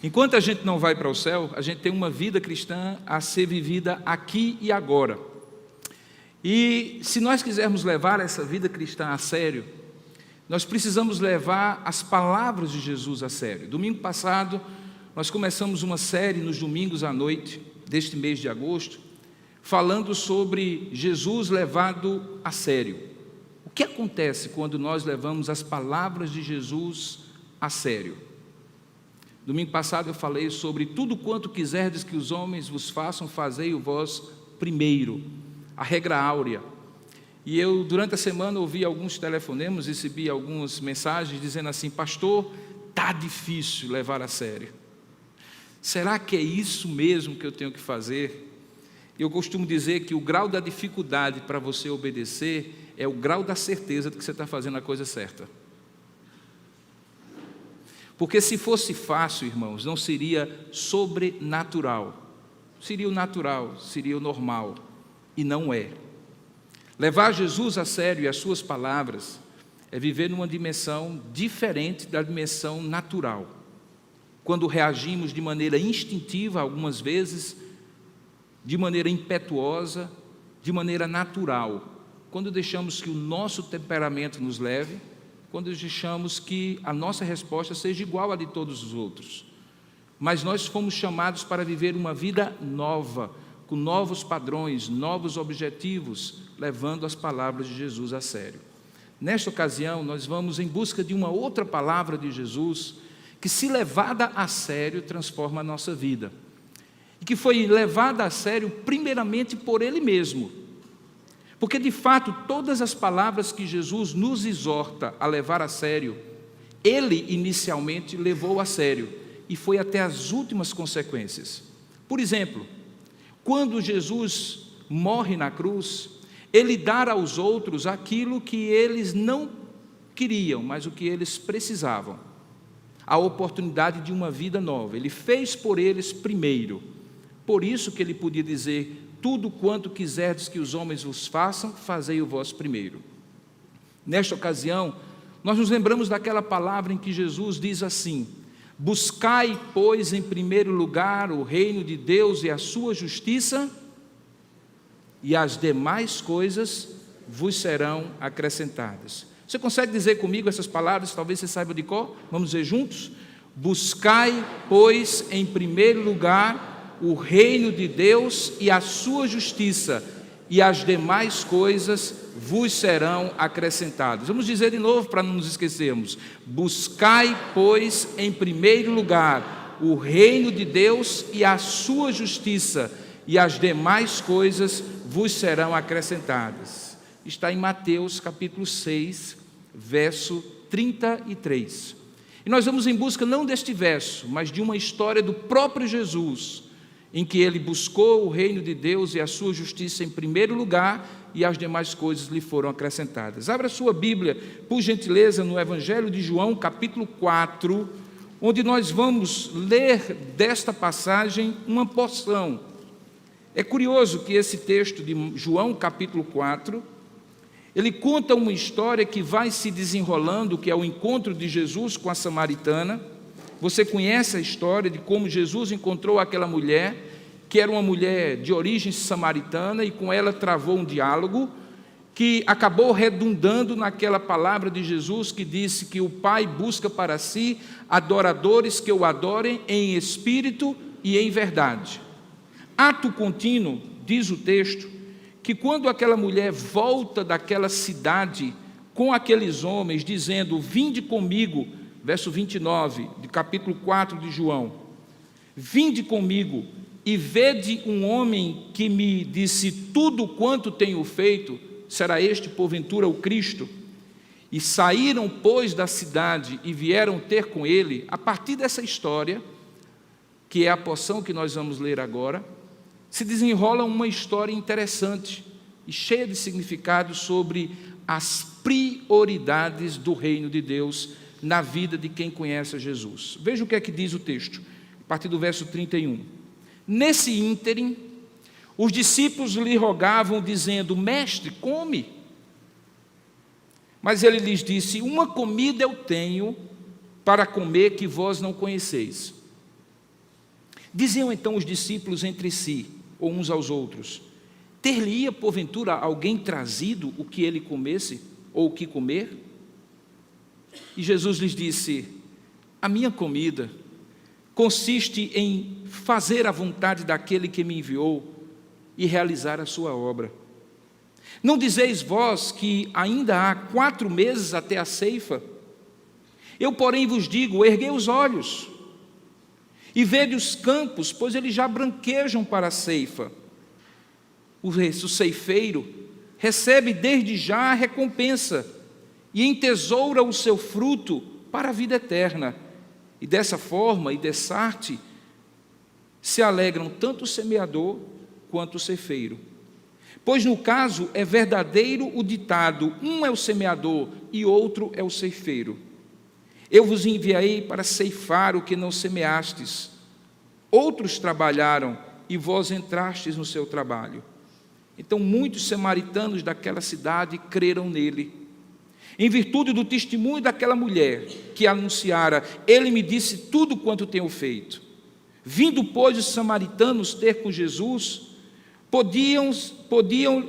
Enquanto a gente não vai para o céu, a gente tem uma vida cristã a ser vivida aqui e agora. E se nós quisermos levar essa vida cristã a sério, nós precisamos levar as palavras de Jesus a sério. Domingo passado, nós começamos uma série nos domingos à noite, deste mês de agosto, falando sobre Jesus levado a sério. O que acontece quando nós levamos as palavras de Jesus a sério? Domingo passado eu falei sobre tudo quanto quiserdes que os homens vos façam, fazei-o vós primeiro, a regra áurea. E eu, durante a semana, ouvi alguns telefonemas, recebi algumas mensagens dizendo assim: pastor, está difícil levar a sério. Será que é isso mesmo que eu tenho que fazer? Eu costumo dizer que o grau da dificuldade para você obedecer é o grau da certeza de que você está fazendo a coisa certa. Porque se fosse fácil, irmãos, não seria sobrenatural. Seria o natural, seria o normal. E não é. Levar Jesus a sério e as suas palavras é viver numa dimensão diferente da dimensão natural. Quando reagimos de maneira instintiva, algumas vezes, de maneira impetuosa, de maneira natural. Quando deixamos que o nosso temperamento nos leve, quando deixamos que a nossa resposta seja igual à de todos os outros. Mas nós fomos chamados para viver uma vida nova, com novos padrões, novos objetivos, levando as palavras de Jesus a sério. Nesta ocasião, nós vamos em busca de uma outra palavra de Jesus, que, se levada a sério, transforma a nossa vida. E que foi levada a sério primeiramente por Ele mesmo. Porque, de fato, todas as palavras que Jesus nos exorta a levar a sério, Ele inicialmente levou a sério, e foi até as últimas consequências. Por exemplo, quando Jesus morre na cruz, Ele dá aos outros aquilo que eles não queriam, mas o que eles precisavam. A oportunidade de uma vida nova. Ele fez por eles primeiro. Por isso que Ele podia dizer: tudo quanto quiserdes que os homens vos façam, fazei-o vós primeiro. Nesta ocasião, nós nos lembramos daquela palavra em que Jesus diz assim: buscai, pois, em primeiro lugar o reino de Deus e a sua justiça, e as demais coisas vos serão acrescentadas. Você consegue dizer comigo essas palavras? Talvez você saiba de cor. Vamos dizer juntos? Buscai, pois, em primeiro lugar o reino de Deus e a sua justiça, e as demais coisas vos serão acrescentadas. Vamos dizer de novo para não nos esquecermos. Buscai, pois, em primeiro lugar o reino de Deus e a sua justiça, e as demais coisas vos serão acrescentadas. Está em Mateus capítulo 6, verso 33. E nós vamos em busca não deste verso, mas de uma história do próprio Jesus, em que Ele buscou o reino de Deus e a sua justiça em primeiro lugar, e as demais coisas lhe foram acrescentadas. Abra sua Bíblia, por gentileza, no Evangelho de João, capítulo 4, onde nós vamos ler desta passagem uma porção. É curioso que esse texto de João, capítulo 4, ele conta uma história que vai se desenrolando, que é o encontro de Jesus com a samaritana. Você conhece a história de como Jesus encontrou aquela mulher, que era uma mulher de origem samaritana, e com ela travou um diálogo, que acabou redundando naquela palavra de Jesus, que disse que o Pai busca para si adoradores que o adorem em espírito e em verdade. Ato contínuo, diz o texto, que quando aquela mulher volta daquela cidade com aqueles homens, dizendo: vinde comigo, verso 29, do capítulo 4 de João, vinde comigo e vede um homem que me disse tudo quanto tenho feito, será este porventura o Cristo? E saíram, pois, da cidade e vieram ter com ele. A partir dessa história, que é a porção que nós vamos ler agora, se desenrola uma história interessante e cheia de significado sobre as prioridades do reino de Deus na vida de quem conhece a Jesus. Veja o que é que diz o texto, a partir do verso 31. Nesse ínterim, os discípulos lhe rogavam, dizendo: mestre, come. Mas ele lhes disse: uma comida eu tenho para comer que vós não conheceis. Diziam então os discípulos entre si, ou uns aos outros: ter-lhe-ia porventura alguém trazido o que ele comesse, ou o que comer? E Jesus lhes disse: a minha comida consiste em fazer a vontade daquele que me enviou e realizar a sua obra. Não dizeis vós que ainda há 4 meses até a ceifa? Eu, porém, vos digo: erguei os olhos e vede os campos, pois eles já branquejam para a ceifa. O ceifeiro recebe desde já a recompensa e entesoura o seu fruto para a vida eterna. E dessa forma e dessa arte se alegram tanto o semeador quanto o ceifeiro. Pois no caso é verdadeiro o ditado: um é o semeador e outro é o ceifeiro. Eu vos enviei para ceifar o que não semeastes. Outros trabalharam e vós entrastes no seu trabalho. Então muitos samaritanos daquela cidade creram nele, em virtude do testemunho daquela mulher que anunciara: ele me disse tudo quanto tenho feito. Vindo, pois, os samaritanos ter com Jesus,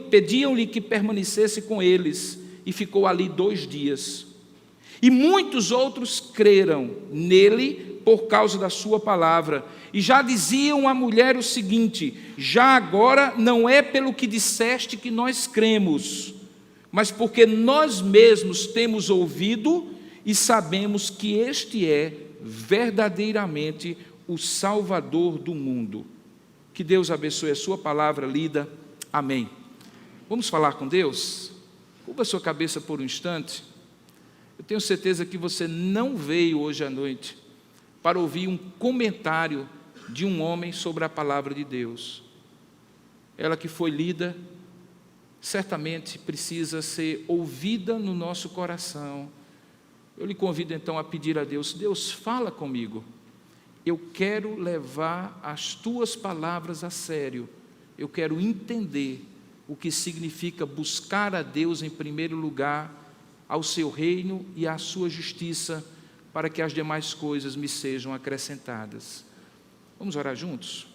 pediam-lhe que permanecesse com eles, e ficou ali 2 dias. E muitos outros creram nele por causa da sua palavra, e já diziam à mulher o seguinte: já agora não é pelo que disseste que nós cremos, mas porque nós mesmos temos ouvido e sabemos que este é verdadeiramente o Salvador do mundo. Que Deus abençoe a sua palavra lida. Amém. Vamos falar com Deus? Curva a sua cabeça por um instante. Eu tenho certeza que você não veio hoje à noite para ouvir um comentário de um homem sobre a palavra de Deus. Ela que foi lida, certamente precisa ser ouvida no nosso coração. Eu lhe convido então a pedir a Deus: Deus, fala comigo. Eu quero levar as tuas palavras a sério. Eu quero entender o que significa buscar a Deus em primeiro lugar, ao seu reino e à sua justiça, para que as demais coisas me sejam acrescentadas. Vamos orar juntos?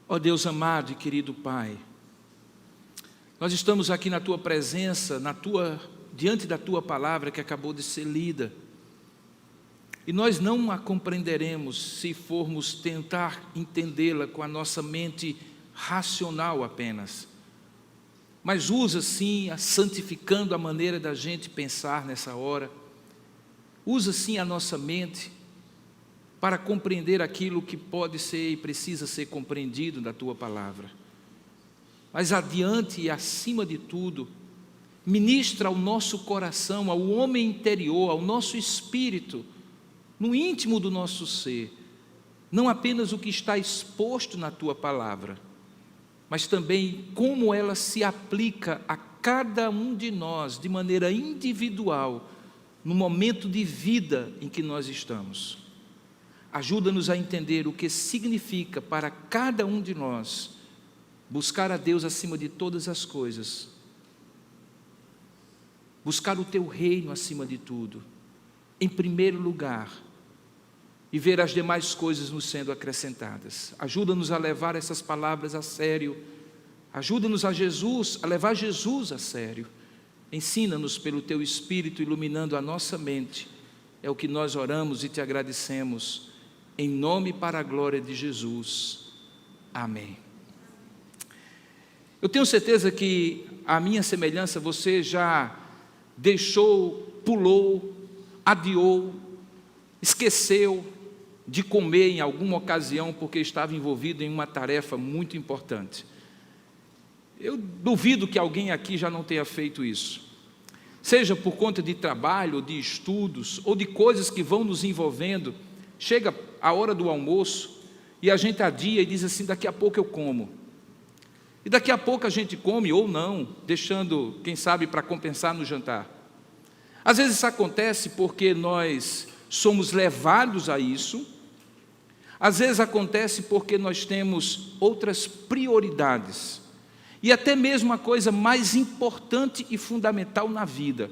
Ó Deus amado e querido Pai, nós estamos aqui na Tua presença, diante da Tua palavra que acabou de ser lida, e nós não a compreenderemos se formos tentar entendê-la com a nossa mente racional apenas, mas usa sim, santificando a maneira da gente pensar nessa hora, usa sim a nossa mente para compreender aquilo que pode ser e precisa ser compreendido da Tua palavra. Mas adiante e acima de tudo, ministra ao nosso coração, ao homem interior, ao nosso espírito, no íntimo do nosso ser, não apenas o que está exposto na Tua palavra, mas também como ela se aplica a cada um de nós, de maneira individual, no momento de vida em que nós estamos. Ajuda-nos a entender o que significa para cada um de nós buscar a Deus acima de todas as coisas, buscar o Teu reino acima de tudo, em primeiro lugar, e ver as demais coisas nos sendo acrescentadas. Ajuda-nos a levar essas palavras a sério, ajuda-nos a levar Jesus a sério. Ensina-nos pelo Teu Espírito, iluminando a nossa mente. É o que nós oramos e Te agradecemos, em nome e para a glória de Jesus. Amém. Eu tenho certeza que, à minha semelhança, você já deixou, pulou, adiou, esqueceu de comer em alguma ocasião porque estava envolvido em uma tarefa muito importante. Eu duvido que alguém aqui já não tenha feito isso, seja por conta de trabalho, de estudos, ou de coisas que vão nos envolvendo. Chega a hora do almoço e a gente adia e diz assim: daqui a pouco eu como. E daqui a pouco a gente come ou não, deixando, quem sabe, para compensar no jantar. Às vezes isso acontece porque nós somos levados a isso, Às vezes acontece porque nós temos outras prioridades. E até mesmo a coisa mais importante e fundamental na vida,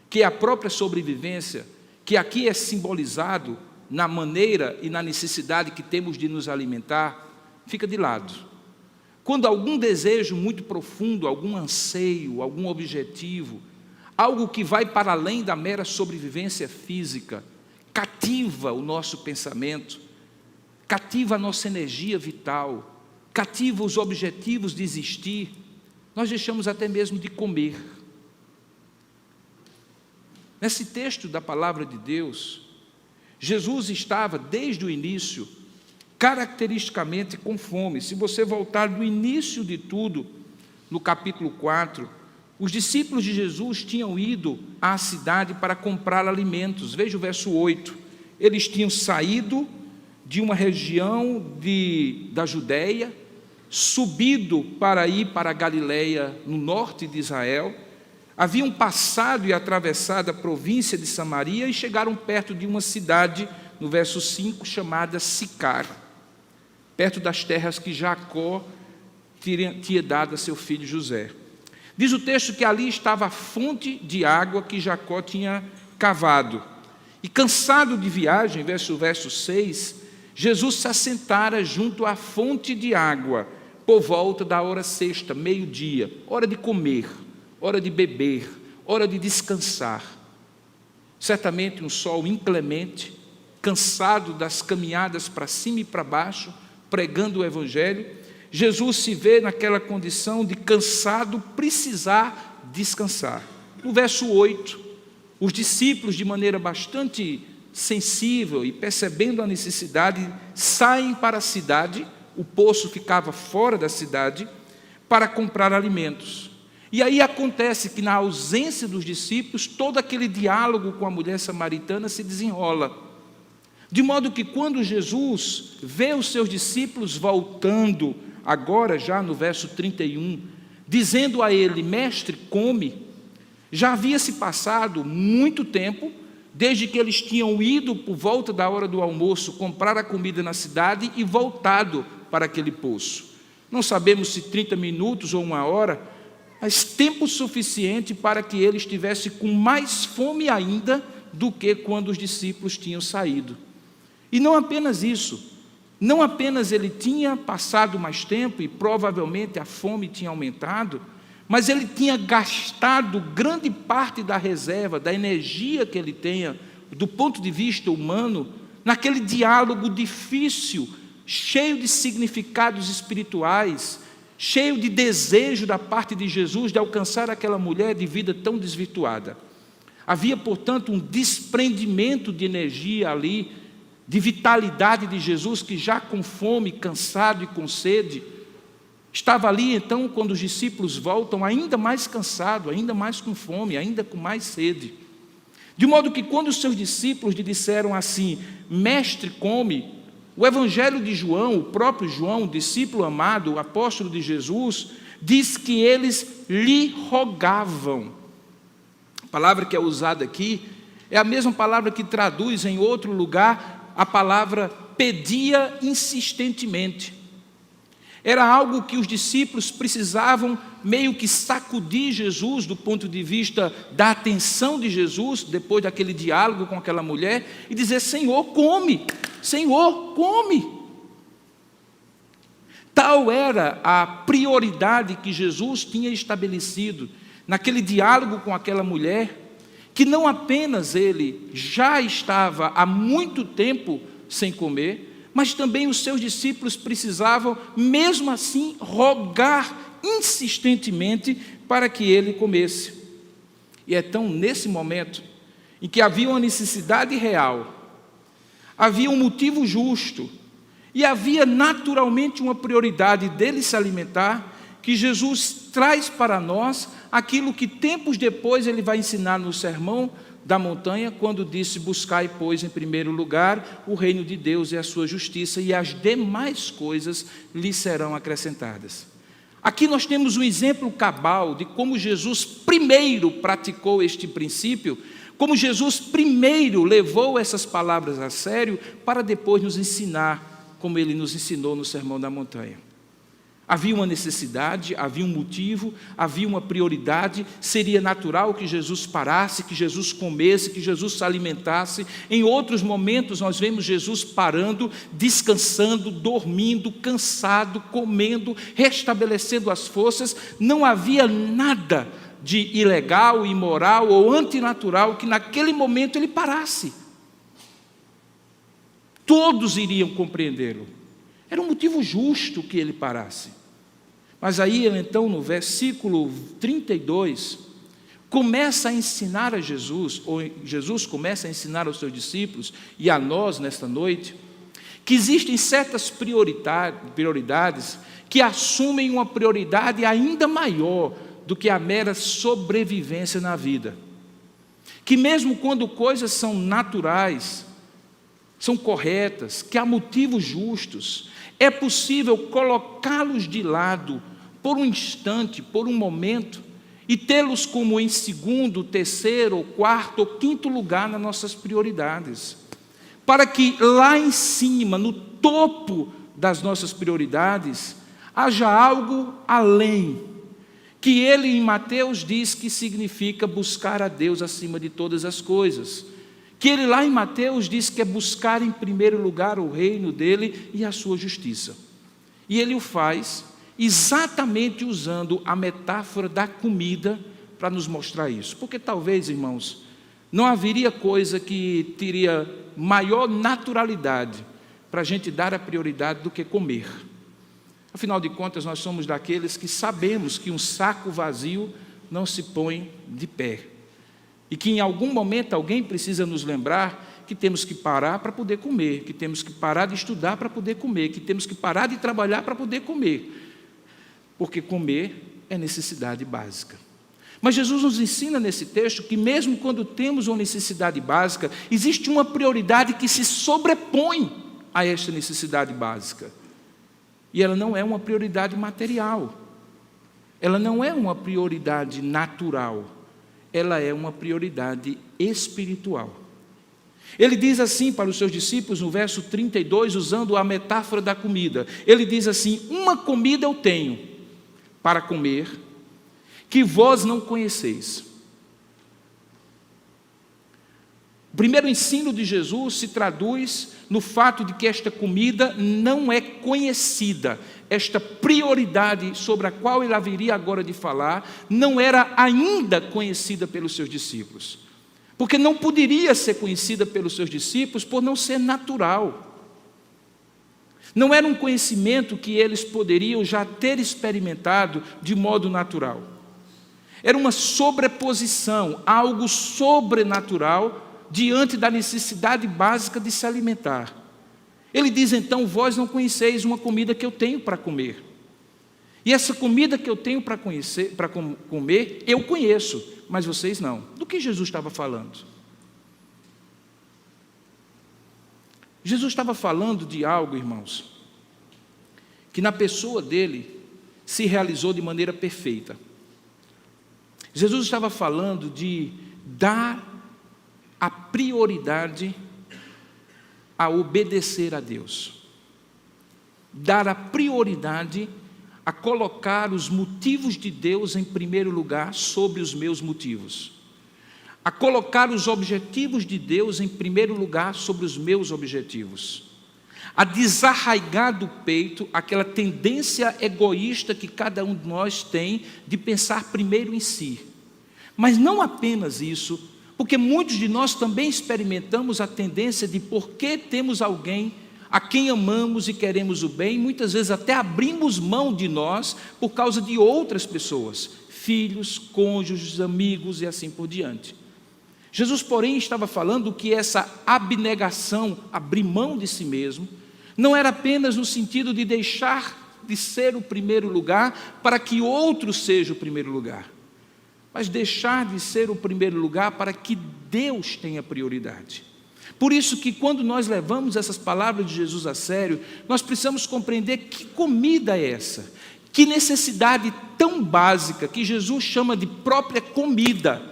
que é a própria sobrevivência, que aqui é simbolizado na maneira e na necessidade que temos de nos alimentar, fica de lado. Quando algum desejo muito profundo, algum anseio, algum objetivo, algo que vai para além da mera sobrevivência física, cativa o nosso pensamento, cativa a nossa energia vital, cativa os objetivos de existir, nós deixamos até mesmo de comer. Nesse texto da palavra de Deus, Jesus estava, desde o início, caracteristicamente com fome. Se você voltar do início de tudo, no capítulo 4, os discípulos de Jesus tinham ido à cidade para comprar alimentos. Veja o verso 8. Eles tinham saído de uma região da Judéia, subido para ir para a Galileia, no norte de Israel, haviam passado e atravessado a província de Samaria e chegaram perto de uma cidade, no verso 5, chamada Sicar, perto das terras que Jacó tinha dado a seu filho José. Diz o texto que ali estava a fonte de água que Jacó tinha cavado. E cansado de viagem, verso 6, Jesus se assentara junto à fonte de água, por volta da hora sexta, meio-dia, hora de comer, hora de beber, hora de descansar. Certamente um sol inclemente, cansado das caminhadas para cima e para baixo, pregando o Evangelho, Jesus se vê naquela condição de cansado, precisar descansar. No verso 8, os discípulos, de maneira bastante sensível e percebendo a necessidade, saem para a cidade, o poço ficava fora da cidade, para comprar alimentos. E aí acontece que, na ausência dos discípulos, todo aquele diálogo com a mulher samaritana se desenrola. De modo que, quando Jesus vê os seus discípulos voltando, agora já no verso 31, dizendo a ele: mestre, come, já havia se passado muito tempo, desde que eles tinham ido por volta da hora do almoço comprar a comida na cidade e voltado para aquele poço. Não sabemos se 30 minutos ou 1 hora, mas tempo suficiente para que ele estivesse com mais fome ainda do que quando os discípulos tinham saído. E não apenas isso, não apenas ele tinha passado mais tempo e provavelmente a fome tinha aumentado, mas ele tinha gastado grande parte da reserva, da energia que ele tinha, do ponto de vista humano, naquele diálogo difícil, cheio de significados espirituais, cheio de desejo da parte de Jesus de alcançar aquela mulher de vida tão desvirtuada. Havia, portanto, um desprendimento de energia ali, de vitalidade de Jesus, que já com fome, cansado e com sede, estava ali. Então, quando os discípulos voltam, ainda mais cansado, ainda mais com fome, ainda com mais sede. De modo que, quando os seus discípulos lhe disseram assim: mestre, come, o Evangelho de João, o próprio João, o discípulo amado, o apóstolo de Jesus, diz que eles lhe rogavam. A palavra que é usada aqui é a mesma palavra que traduz em outro lugar a palavra pedia insistentemente. Era algo que os discípulos precisavam meio que sacudir Jesus do ponto de vista da atenção de Jesus, depois daquele diálogo com aquela mulher, e dizer: Senhor, come, Senhor, come. Tal era a prioridade que Jesus tinha estabelecido naquele diálogo com aquela mulher, que não apenas ele já estava há muito tempo sem comer, mas também os seus discípulos precisavam, mesmo assim, rogar insistentemente para que ele comesse. E então, nesse momento, em que havia uma necessidade real, havia um motivo justo, e havia naturalmente uma prioridade dele se alimentar, que Jesus traz para nós aquilo que tempos depois ele vai ensinar no Sermão da Montanha, quando disse: buscai, pois, em primeiro lugar o reino de Deus e a sua justiça, e as demais coisas lhe serão acrescentadas. Aqui nós temos um exemplo cabal de como Jesus primeiro praticou este princípio, como Jesus primeiro levou essas palavras a sério, para depois nos ensinar como ele nos ensinou no Sermão da Montanha. Havia uma necessidade, havia um motivo, havia uma prioridade. Seria natural que Jesus parasse, que Jesus comesse, que Jesus se alimentasse. Em outros momentos nós vemos Jesus parando, descansando, dormindo, cansado, comendo, restabelecendo as forças. Não havia nada de ilegal, imoral ou antinatural que naquele momento ele parasse. Todos iriam compreendê-lo. Era um motivo justo que ele parasse. Mas aí, então, no versículo 32, começa a ensinar a Jesus, ou Jesus começa a ensinar aos seus discípulos e a nós nesta noite, que existem certas prioridades que assumem uma prioridade ainda maior do que a mera sobrevivência na vida. Que mesmo quando coisas são naturais, são corretas, que há motivos justos, é possível colocá-los de lado por um instante, por um momento, e tê-los como em segundo, terceiro, quarto ou quinto lugar nas nossas prioridades. Para que lá em cima, no topo das nossas prioridades, haja algo além, que ele em Mateus diz que significa buscar a Deus acima de todas as coisas. Que ele lá em Mateus diz que é buscar em primeiro lugar o reino dele e a sua justiça. E ele o faz exatamente usando a metáfora da comida para nos mostrar isso. Porque talvez, irmãos, não haveria coisa que teria maior naturalidade para a gente dar a prioridade do que comer. Afinal de contas, nós somos daqueles que sabemos que um saco vazio não se põe de pé. E que em algum momento alguém precisa nos lembrar que temos que parar para poder comer, que temos que parar de estudar para poder comer, que temos que parar de trabalhar para poder comer. Porque comer é necessidade básica. Mas Jesus nos ensina nesse texto que mesmo quando temos uma necessidade básica, existe uma prioridade que se sobrepõe a esta necessidade básica. E ela não é uma prioridade material. Ela não é uma prioridade natural. Ela é uma prioridade espiritual. Ele diz assim para os seus discípulos no verso 32, usando a metáfora da comida. Ele diz assim: uma comida eu tenho para comer, que vós não conheceis. O primeiro ensino de Jesus se traduz no fato de que esta comida não é conhecida. Esta prioridade sobre a qual ele haveria agora de falar, não era ainda conhecida pelos seus discípulos. Porque não poderia ser conhecida pelos seus discípulos por não ser natural. Não era um conhecimento que eles poderiam já ter experimentado de modo natural. Era uma sobreposição, algo sobrenatural diante da necessidade básica de se alimentar. Ele diz então: vós não conheceis uma comida que eu tenho para comer. E essa comida que eu tenho para comer, eu conheço, mas vocês não. Do que Jesus estava falando? Jesus estava falando de algo, irmãos, que na pessoa dele se realizou de maneira perfeita. Jesus estava falando de dar a prioridade a obedecer a Deus. Dar a prioridade a colocar os motivos de Deus em primeiro lugar sobre os meus motivos. A colocar os objetivos de Deus em primeiro lugar sobre os meus objetivos. A desarraigar do peito aquela tendência egoísta que cada um de nós tem de pensar primeiro em si. Mas não apenas isso, porque muitos de nós também experimentamos a tendência de, porque temos alguém a quem amamos e queremos o bem, muitas vezes até abrimos mão de nós por causa de outras pessoas, filhos, cônjuges, amigos e assim por diante. Jesus, porém, estava falando que essa abnegação, abrir mão de si mesmo, não era apenas no sentido de deixar de ser o primeiro lugar para que outro seja o primeiro lugar, mas deixar de ser o primeiro lugar para que Deus tenha prioridade. Por isso que quando nós levamos essas palavras de Jesus a sério, nós precisamos compreender que comida é essa, que necessidade tão básica que Jesus chama de própria comida,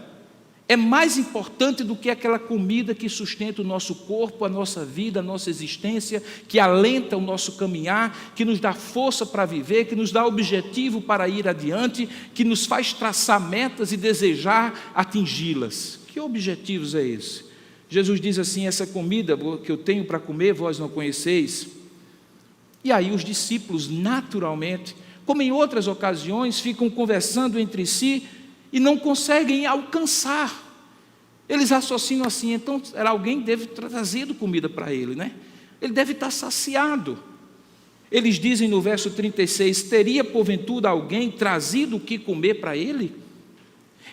é mais importante do que aquela comida que sustenta o nosso corpo, a nossa vida, a nossa existência, que alenta o nosso caminhar, que nos dá força para viver, que nos dá objetivo para ir adiante, que nos faz traçar metas e desejar atingi-las. Que objetivos é esse? Jesus diz assim: essa comida que eu tenho para comer, vós não conheceis. E aí os discípulos, naturalmente, como em outras ocasiões, ficam conversando entre si e não conseguem alcançar. Eles associam assim: então alguém deve ter trazido comida para ele, né? Ele deve estar saciado. Eles dizem no verso 36, teria porventura alguém trazido o que comer para ele?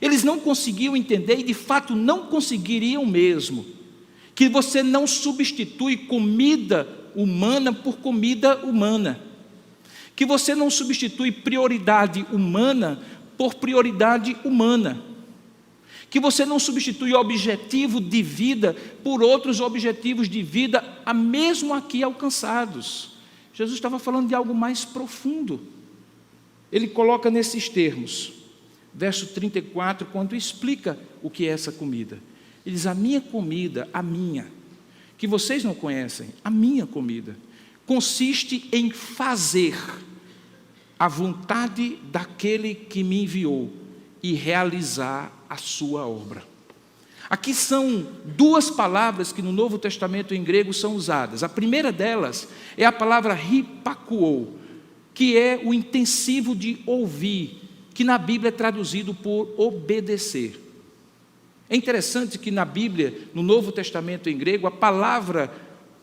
Eles não conseguiam entender, e de fato não conseguiriam mesmo, que você não substitui comida humana por comida humana, que você não substitui prioridade humana por prioridade humana, que você não substitui objetivo de vida por outros objetivos de vida, mesmo aqui alcançados. Jesus estava falando de algo mais profundo. Ele coloca nesses termos, verso 34, quando explica o que é essa comida. Ele diz: a minha comida, a minha, que vocês não conhecem, a minha comida, consiste em fazer a vontade daquele que me enviou e realizar a sua obra. Aqui são duas palavras que no Novo Testamento em grego são usadas. A primeira delas é a palavra hipakuo, que é o intensivo de ouvir, que na Bíblia é traduzido por obedecer. É interessante que na Bíblia, no Novo Testamento em grego, a palavra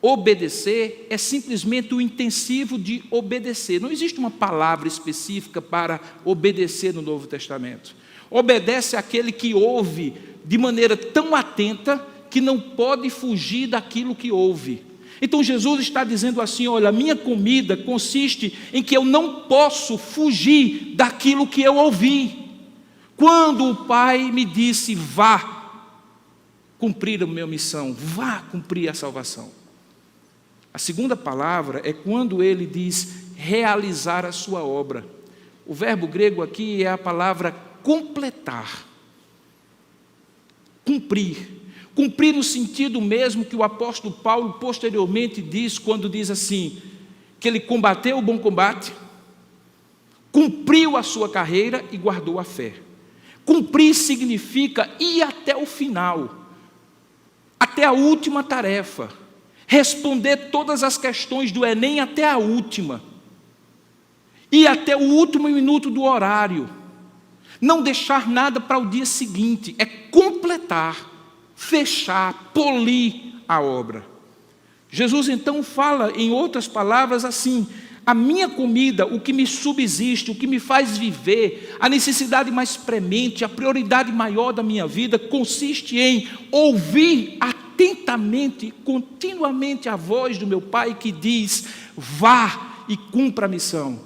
obedecer é simplesmente o intensivo de obedecer. Não existe uma palavra específica para obedecer no Novo Testamento. Obedece àquele que ouve de maneira tão atenta que não pode fugir daquilo que ouve. Então Jesus está dizendo assim: olha, a minha comida consiste em que eu não posso fugir daquilo que eu ouvi. Quando o Pai me disse: vá cumprir a minha missão, vá cumprir a salvação. A segunda palavra é quando ele diz realizar a sua obra. O verbo grego aqui é a palavra completar, cumprir. Cumprir no sentido mesmo que o apóstolo Paulo posteriormente diz, quando diz assim, que ele combateu o bom combate, cumpriu a sua carreira e guardou a fé. Cumprir significa ir até o final, até a última tarefa, responder todas as questões do Enem até a última, ir até o último minuto do horário, não deixar nada para o dia seguinte, é completar, fechar, polir a obra. Jesus então fala, em outras palavras, assim: a minha comida, o que me subsiste, o que me faz viver, a necessidade mais premente, a prioridade maior da minha vida, consiste em ouvir atentamente, continuamente a voz do meu Pai que diz: vá e cumpra a missão,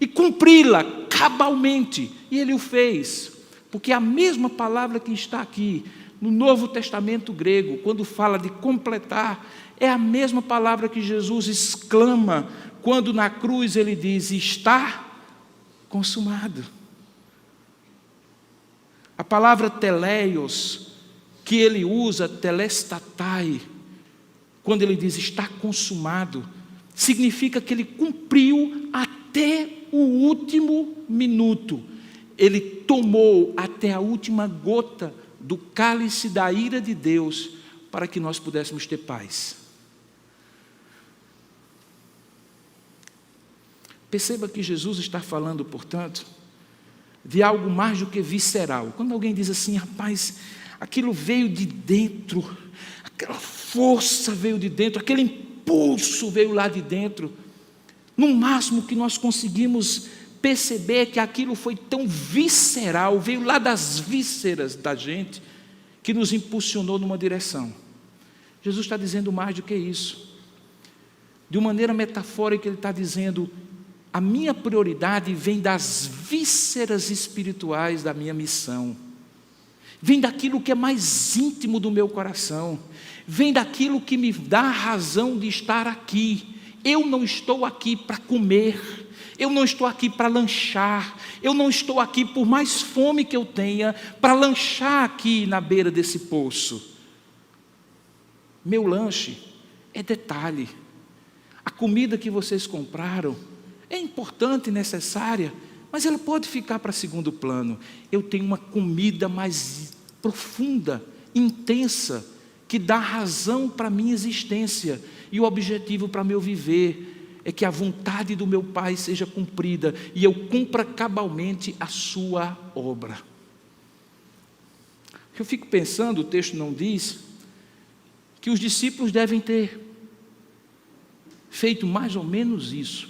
e cumpri-la cabalmente. E ele o fez, porque a mesma palavra que está aqui no Novo Testamento grego, quando fala de completar, é a mesma palavra que Jesus exclama quando na cruz ele diz: está consumado. A palavra teleios, que ele usa, telestatai, quando ele diz está consumado, significa que ele cumpriu até o último minuto. Ele tomou até a última gota do cálice da ira de Deus para que nós pudéssemos ter paz. Perceba que Jesus está falando, portanto, de algo mais do que visceral. Quando alguém diz assim: rapaz, aquilo veio de dentro, aquela força veio de dentro, aquele impulso veio lá de dentro, no máximo que nós conseguimos perceber que aquilo foi tão visceral, veio lá das vísceras da gente, que nos impulsionou numa direção. Jesus está dizendo mais do que isso. De uma maneira metafórica, ele está dizendo: a minha prioridade vem das vísceras espirituais da minha missão, vem daquilo que é mais íntimo do meu coração, vem daquilo que me dá a razão de estar aqui. Eu não estou aqui para comer, Eu não estou aqui para lanchar, eu não estou aqui, por mais fome que eu tenha, para lanchar aqui na beira desse poço. Meu lanche é detalhe. A comida que vocês compraram é importante e necessária, mas ela pode ficar para segundo plano. Eu tenho uma comida mais profunda, intensa, que dá razão para a minha existência, e o objetivo para meu viver é que a vontade do meu Pai seja cumprida, e eu cumpra cabalmente a sua obra. Eu fico pensando, o texto não diz, que os discípulos devem ter feito mais ou menos isso.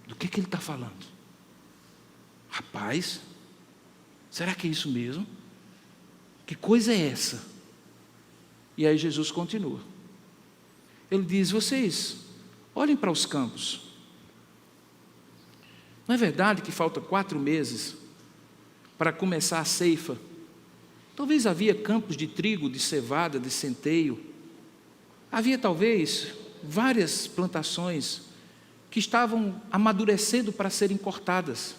Do que ele está falando? Rapaz, será que é isso mesmo? Que coisa é essa? E aí Jesus continua. Ele diz: vocês olhem para os campos. Não é verdade que falta 4 meses para começar a ceifa? Talvez havia campos de trigo, de cevada, de centeio. Havia talvez várias plantações que estavam amadurecendo para serem cortadas.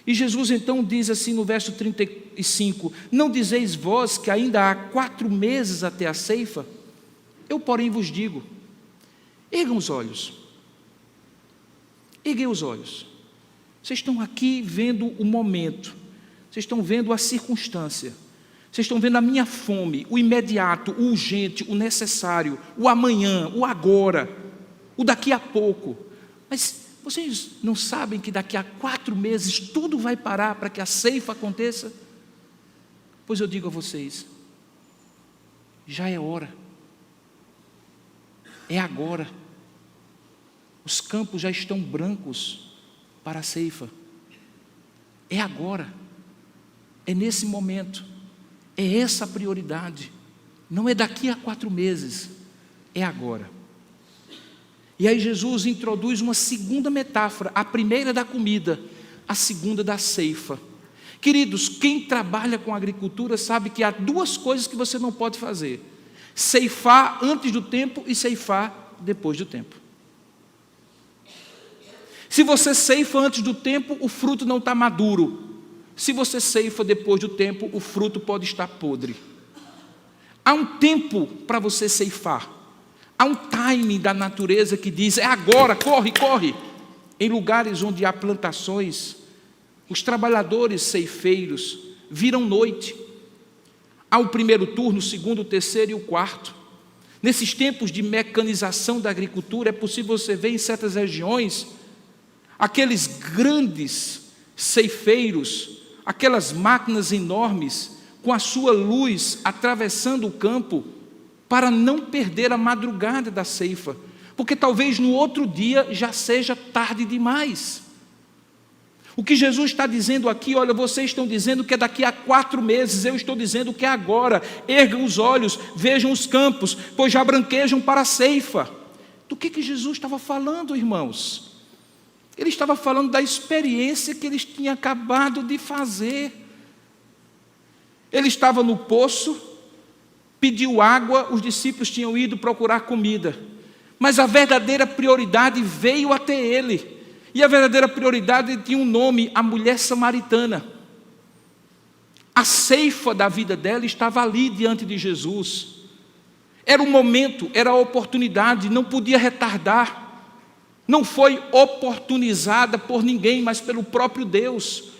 E Jesus então diz assim no verso 35, não dizeis vós que ainda há 4 meses até a ceifa? Eu, porém, vos digo, ergam os olhos. Erguei os olhos. Vocês estão aqui vendo o momento, vocês estão vendo a circunstância, vocês estão vendo a minha fome, o imediato, o urgente, o necessário, o amanhã, o agora, o daqui a pouco. Mas vocês não sabem que daqui a 4 meses tudo vai parar para que a ceifa aconteça? Pois eu digo a vocês, já é hora, é agora. Os campos já estão brancos para a ceifa. É agora, é nesse momento, é essa a prioridade. Não é daqui a 4 meses, é agora. E aí Jesus introduz uma segunda metáfora, a primeira da comida, a segunda da ceifa. Queridos, quem trabalha com agricultura sabe que há 2 coisas que você não pode fazer: ceifar antes do tempo e ceifar depois do tempo. Se você ceifa antes do tempo, o fruto não está maduro. Se você ceifa depois do tempo, o fruto pode estar podre. Há um tempo para você ceifar. Há um timing da natureza que diz, é agora, corre, corre. Em lugares onde há plantações, os trabalhadores ceifeiros viram noite. Há o primeiro turno, o segundo, o terceiro e o quarto. Nesses tempos de mecanização da agricultura, é possível você ver em certas regiões, aqueles grandes ceifeiros, aquelas máquinas enormes, com a sua luz atravessando o campo, para não perder a madrugada da ceifa, porque talvez no outro dia já seja tarde demais. O que Jesus está dizendo aqui, olha, vocês estão dizendo que é daqui a 4 meses, eu estou dizendo que é agora. Ergam os olhos, vejam os campos, pois já branquejam para a ceifa. Do que Jesus estava falando, irmãos? Ele estava falando da experiência que eles tinham acabado de fazer. Ele estava no poço, pediu água, os discípulos tinham ido procurar comida, mas a verdadeira prioridade veio até ele, e a verdadeira prioridade tinha um nome, a mulher samaritana. A ceifa da vida dela estava ali diante de Jesus, era o momento, era a oportunidade, não podia retardar, não foi oportunizada por ninguém, mas pelo próprio Deus.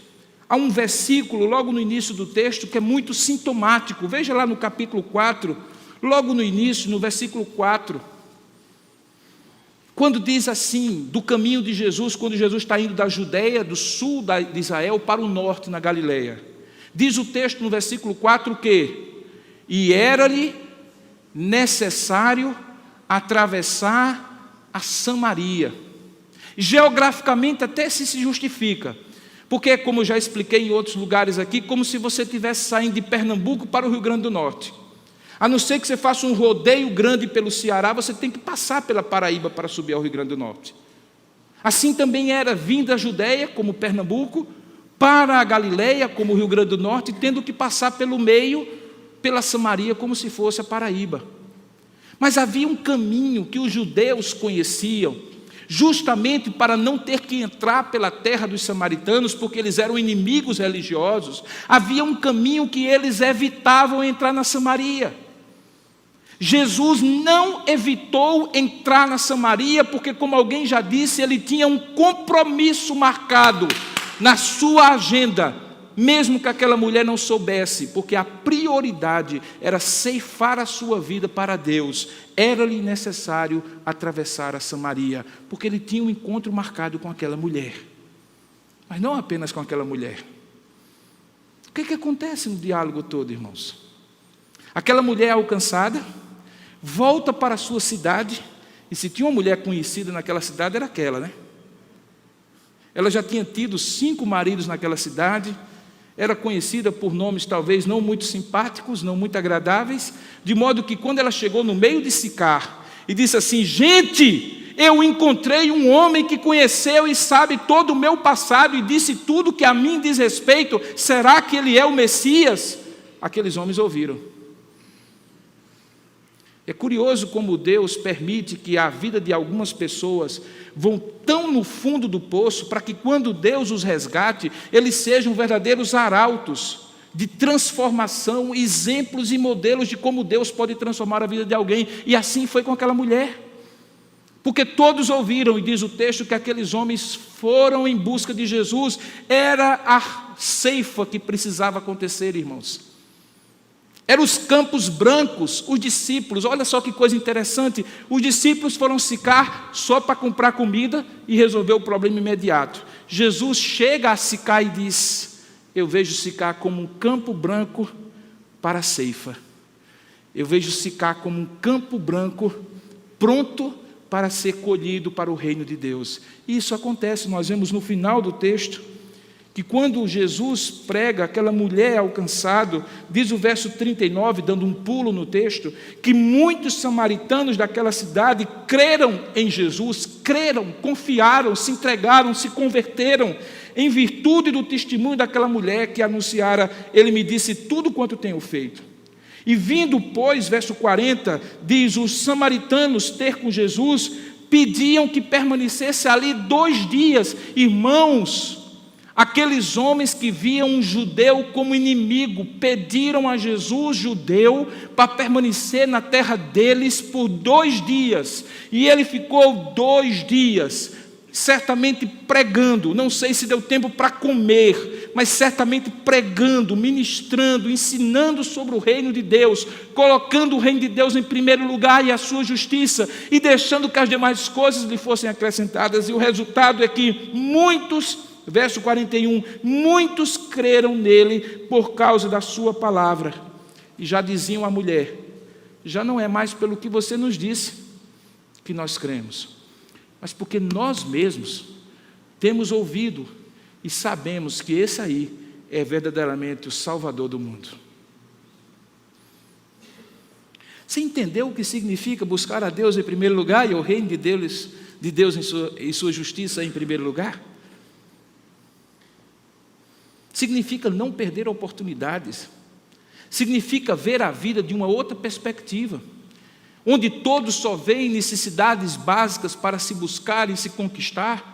Há um versículo logo no início do texto que é muito sintomático. Veja lá no capítulo 4, logo no início, no versículo 4, quando diz assim, do caminho de Jesus, quando Jesus está indo da Judeia, do sul de Israel, para o norte, na Galileia. Diz o texto no versículo 4 que, e era-lhe necessário atravessar a Samaria. Geograficamente até se justifica, porque, como eu já expliquei em outros lugares aqui, como se você estivesse saindo de Pernambuco para o Rio Grande do Norte. A não ser que você faça um rodeio grande pelo Ceará, você tem que passar pela Paraíba para subir ao Rio Grande do Norte. Assim também era vindo da Judeia, como Pernambuco, para a Galileia, como o Rio Grande do Norte, tendo que passar pelo meio pela Samaria como se fosse a Paraíba. Mas havia um caminho que os judeus conheciam, justamente para não ter que entrar pela terra dos samaritanos, porque eles eram inimigos religiosos. Havia um caminho que eles evitavam entrar na Samaria. Jesus não evitou entrar na Samaria, porque, como alguém já disse, ele tinha um compromisso marcado na sua agenda, mesmo que aquela mulher não soubesse, porque a prioridade era ceifar a sua vida para Deus. Era-lhe necessário atravessar a Samaria, porque ele tinha um encontro marcado com aquela mulher. Mas não apenas com aquela mulher. O que acontece no diálogo todo, irmãos? Aquela mulher alcançada volta para a sua cidade, e se tinha uma mulher conhecida naquela cidade, era aquela, né? Ela já tinha tido 5 maridos naquela cidade, era conhecida por nomes talvez não muito simpáticos, não muito agradáveis, de modo que quando ela chegou no meio de Sicar e disse assim: gente, eu encontrei um homem que conheceu e sabe todo o meu passado e disse tudo que a mim diz respeito, será que ele é o Messias? Aqueles homens ouviram. É curioso como Deus permite que a vida de algumas pessoas vão tão no fundo do poço, para que quando Deus os resgate, eles sejam verdadeiros arautos de transformação, exemplos e modelos de como Deus pode transformar a vida de alguém. E assim foi com aquela mulher. Porque todos ouviram, e diz o texto que aqueles homens foram em busca de Jesus. Era a ceifa que precisava acontecer, irmãos. Eram os campos brancos, os discípulos, olha só que coisa interessante, os discípulos foram Sicar só para comprar comida e resolver o problema imediato. Jesus chega a Sicar e diz: eu vejo Sicar como um campo branco para a ceifa. Eu vejo Sicar como um campo branco pronto para ser colhido para o reino de Deus. E isso acontece, nós vemos no final do texto, que quando Jesus prega, aquela mulher alcançada, diz o verso 39, dando um pulo no texto, que muitos samaritanos daquela cidade creram em Jesus, creram, confiaram, se entregaram, se converteram, em virtude do testemunho daquela mulher que anunciara: ele me disse tudo quanto tenho feito. E vindo, pois, verso 40, diz: os samaritanos ter com Jesus, pediam que permanecesse ali 2 dias. Irmãos, aqueles homens que viam um judeu como inimigo pediram a Jesus, judeu, para permanecer na terra deles por 2 dias. E ele ficou 2 dias, certamente pregando. Não sei se deu tempo para comer, mas certamente pregando, ministrando, ensinando sobre o reino de Deus, colocando o reino de Deus em primeiro lugar e a sua justiça, e deixando que as demais coisas lhe fossem acrescentadas. E o resultado é que muitos, verso 41, muitos creram nele por causa da sua palavra. E já diziam à mulher: já não é mais pelo que você nos disse que nós cremos, mas porque nós mesmos temos ouvido e sabemos que esse aí é verdadeiramente o Salvador do mundo. Você entendeu o que significa buscar a Deus em primeiro lugar e o reino de Deus em sua justiça em primeiro lugar? Significa não perder oportunidades, significa ver a vida de uma outra perspectiva, onde todos só veem necessidades básicas para se buscar e se conquistar,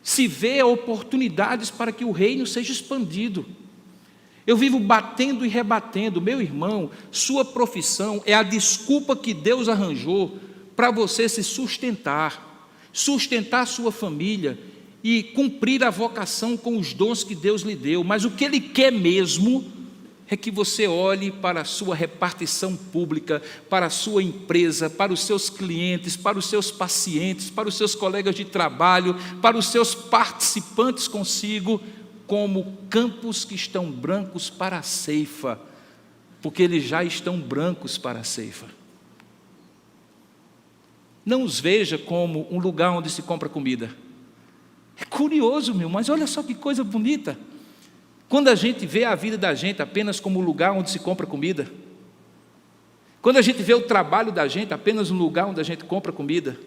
se vê oportunidades para que o reino seja expandido. Eu vivo batendo e rebatendo: meu irmão, sua profissão é a desculpa que Deus arranjou para você se sustentar sua família e cumprir a vocação com os dons que Deus lhe deu. Mas o que Ele quer mesmo é que você olhe para a sua repartição pública, para a sua empresa, para os seus clientes, para os seus pacientes, para os seus colegas de trabalho, para os seus participantes consigo, como campos que estão brancos para a ceifa, porque eles já estão brancos para a ceifa. Não os veja como um lugar onde se compra comida. É curioso, mas olha só que coisa bonita. Quando a gente vê a vida da gente apenas como um lugar onde se compra comida, quando a gente vê o trabalho da gente apenas um lugar onde a gente compra comida,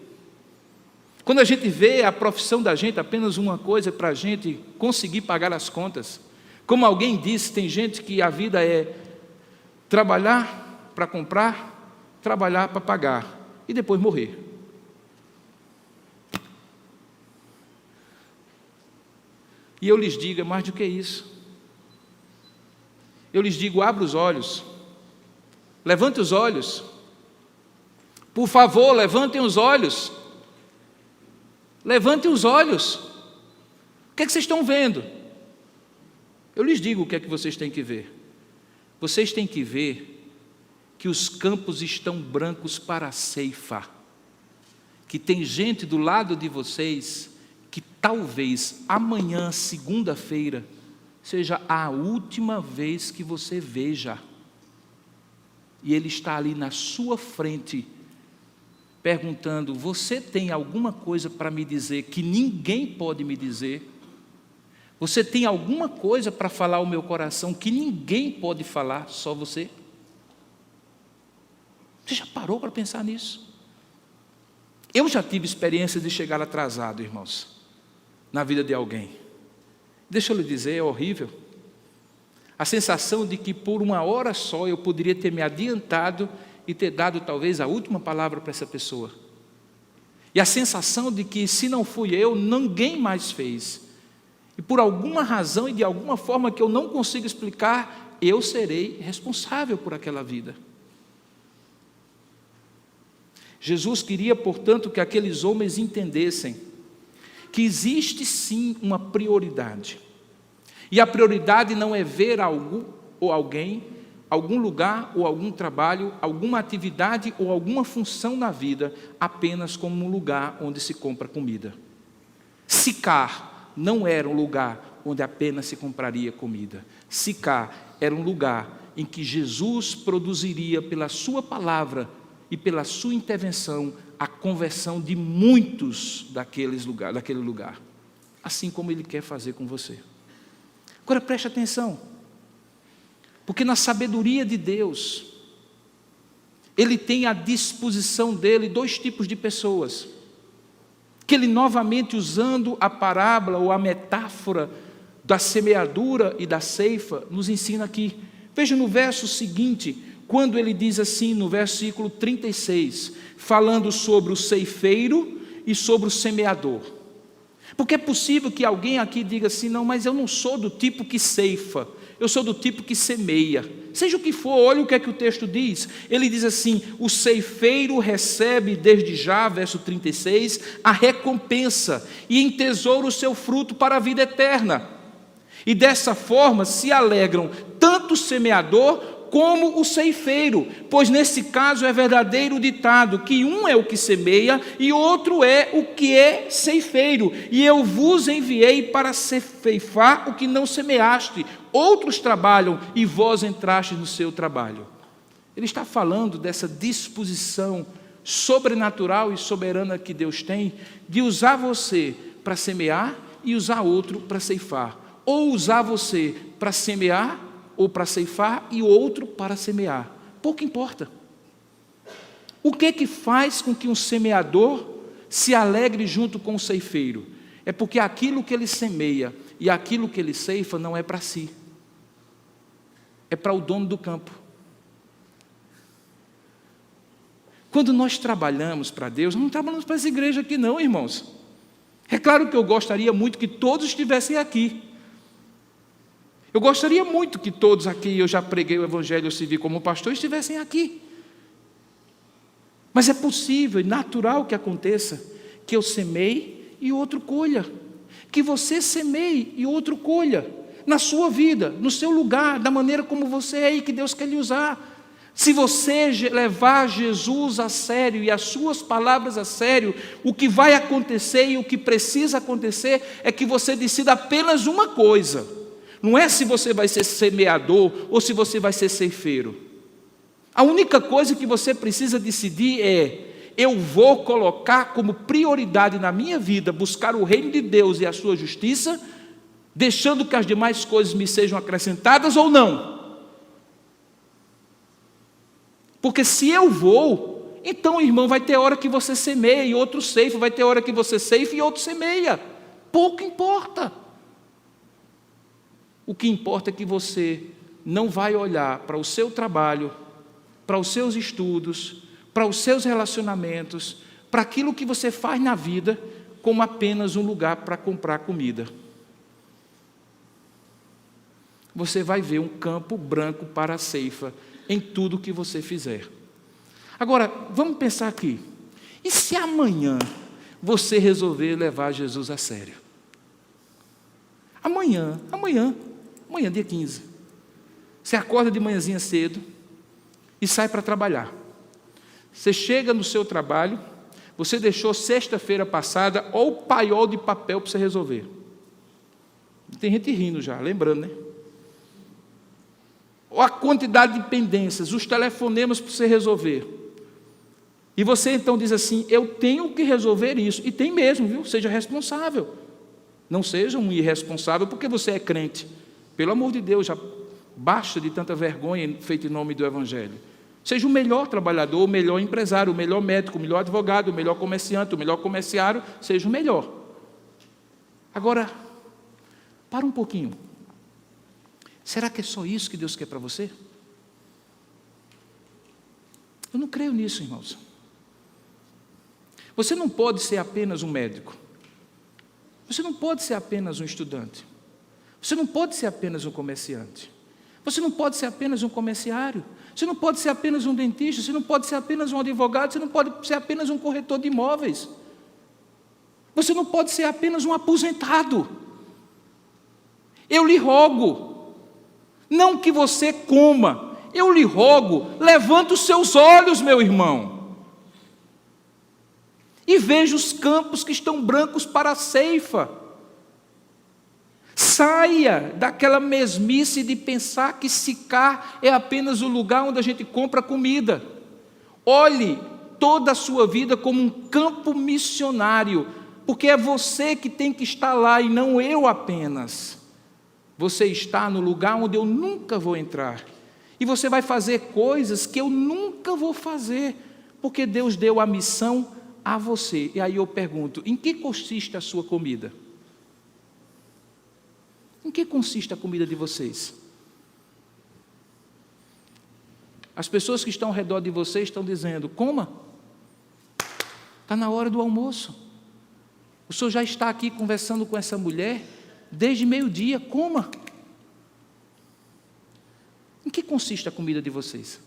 quando a gente vê a profissão da gente apenas uma coisa para a gente conseguir pagar as contas, como alguém disse, tem gente que a vida é trabalhar para comprar, trabalhar para pagar e depois morrer. E eu lhes digo, é mais do que isso. Eu lhes digo, abra os olhos, levante os olhos, por favor, levantem os olhos, levantem os olhos. O que é que vocês estão vendo? Eu lhes digo o que é que vocês têm que ver. Vocês têm que ver que os campos estão brancos para a ceifa, que tem gente do lado de vocês que talvez amanhã, segunda-feira, seja a última vez que você veja. E ele está ali na sua frente, perguntando, você tem alguma coisa para me dizer que ninguém pode me dizer? Você tem alguma coisa para falar ao meu coração que ninguém pode falar, só você? Você já parou para pensar nisso? Eu já tive experiência de chegar atrasado, irmãos, na vida de alguém. Deixa eu lhe dizer, é horrível. A sensação de que por uma hora só eu poderia ter me adiantado e ter dado talvez a última palavra para essa pessoa. E a sensação de que se não fui eu, ninguém mais fez. E por alguma razão e de alguma forma que eu não consigo explicar, eu serei responsável por aquela vida. Jesus queria, portanto, que aqueles homens entendessem que existe sim uma prioridade. E a prioridade não é ver algo ou alguém, algum lugar ou algum trabalho, alguma atividade ou alguma função na vida apenas como um lugar onde se compra comida. Sicar não era um lugar onde apenas se compraria comida. Sicar era um lugar em que Jesus produziria pela sua palavra e pela sua intervenção a conversão de muitos daquele lugar, assim como Ele quer fazer com você. Agora preste atenção, porque na sabedoria de Deus, Ele tem à disposição dEle dois tipos de pessoas, que Ele novamente usando a parábola ou a metáfora da semeadura e da ceifa, nos ensina aqui. Veja no verso seguinte, quando ele diz assim, no versículo 36, falando sobre o ceifeiro e sobre o semeador. Porque é possível que alguém aqui diga assim, não, mas eu não sou do tipo que ceifa, eu sou do tipo que semeia. Seja o que for, olha o que é que o texto diz. Ele diz assim, o ceifeiro recebe desde já, verso 36, a recompensa e entesoura o seu fruto para a vida eterna. E dessa forma se alegram tanto o semeador como o ceifeiro, pois nesse caso é verdadeiro o ditado, que um é o que semeia e outro é o que é ceifeiro. E eu vos enviei para ceifar o que não semeaste. Outros trabalham e vós entrastes no seu trabalho. Ele está falando dessa disposição sobrenatural e soberana que Deus tem de usar você para semear e usar outro para ceifar. Ou usar você para semear ou para ceifar e outro para semear. Pouco importa. O que é que faz com que um semeador se alegre junto com o ceifeiro? É porque aquilo que ele semeia e aquilo que ele ceifa não é para si. É para o dono do campo. Quando nós trabalhamos para Deus, não trabalhamos para essa igreja aqui não, irmãos. É claro que eu gostaria muito que todos estivessem aqui. Eu gostaria muito que todos aqui, eu já preguei o evangelho, eu servi como pastor, estivessem aqui. Mas é possível e natural que aconteça que eu semeie e outro colha. Que você semeie e outro colha. Na sua vida, no seu lugar, da maneira como você é e que Deus quer lhe usar. Se você levar Jesus a sério e as suas palavras a sério, o que vai acontecer e o que precisa acontecer é que você decida apenas uma coisa. Não é se você vai ser semeador ou se você vai ser ceifeiro. A única coisa que você precisa decidir é: eu vou colocar como prioridade na minha vida buscar o reino de Deus e a sua justiça, deixando que as demais coisas me sejam acrescentadas ou não? Porque se eu vou, então, irmão, vai ter hora que você semeia e outro ceifa, vai ter hora que você ceifa e outro semeia. Pouco importa. O que importa é que você não vai olhar para o seu trabalho, para os seus estudos, para os seus relacionamentos, para aquilo que você faz na vida, como apenas um lugar para comprar comida. Você vai ver um campo branco para a ceifa em tudo que você fizer. Agora, vamos pensar aqui. E se amanhã você resolver levar Jesus a sério? Amanhã, dia 15. Você acorda de manhãzinha cedo e sai para trabalhar. Você chega no seu trabalho, você deixou sexta-feira passada ou o paiol de papel para você resolver. Tem gente rindo já, lembrando, né? Ou a quantidade de pendências, os telefonemas para você resolver. E você então diz assim, eu tenho que resolver isso. E tem mesmo, viu? Seja responsável. Não seja um irresponsável porque você é crente. Pelo amor de Deus, já basta de tanta vergonha feita em nome do Evangelho. Seja o melhor trabalhador, o melhor empresário, o melhor médico, o melhor advogado, o melhor comerciante, o melhor comerciário, seja o melhor. Agora, para um pouquinho. Será que é só isso que Deus quer para você? Eu não creio nisso, irmãos. Você não pode ser apenas um médico. Você não pode ser apenas um estudante. Você não pode ser apenas um comerciante. Você não pode ser apenas um comerciário. Você não pode ser apenas um dentista. Você não pode ser apenas um advogado. Você não pode ser apenas um corretor de imóveis. Você não pode ser apenas um aposentado. Eu lhe rogo, não que você coma, eu lhe rogo, levante os seus olhos, meu irmão, e veja os campos que estão brancos para a ceifa. Saia daquela mesmice de pensar que Sicar é apenas o lugar onde a gente compra comida. Olhe toda a sua vida como um campo missionário, porque é você que tem que estar lá e não eu apenas. Você está no lugar onde eu nunca vou entrar. E você vai fazer coisas que eu nunca vou fazer, porque Deus deu a missão a você. E aí eu pergunto, em que consiste a sua comida? Em que consiste a comida de vocês? As pessoas que estão ao redor de vocês estão dizendo, coma. Está na hora do almoço. O senhor já está aqui conversando com essa mulher desde meio-dia, coma. Em que consiste a comida de vocês?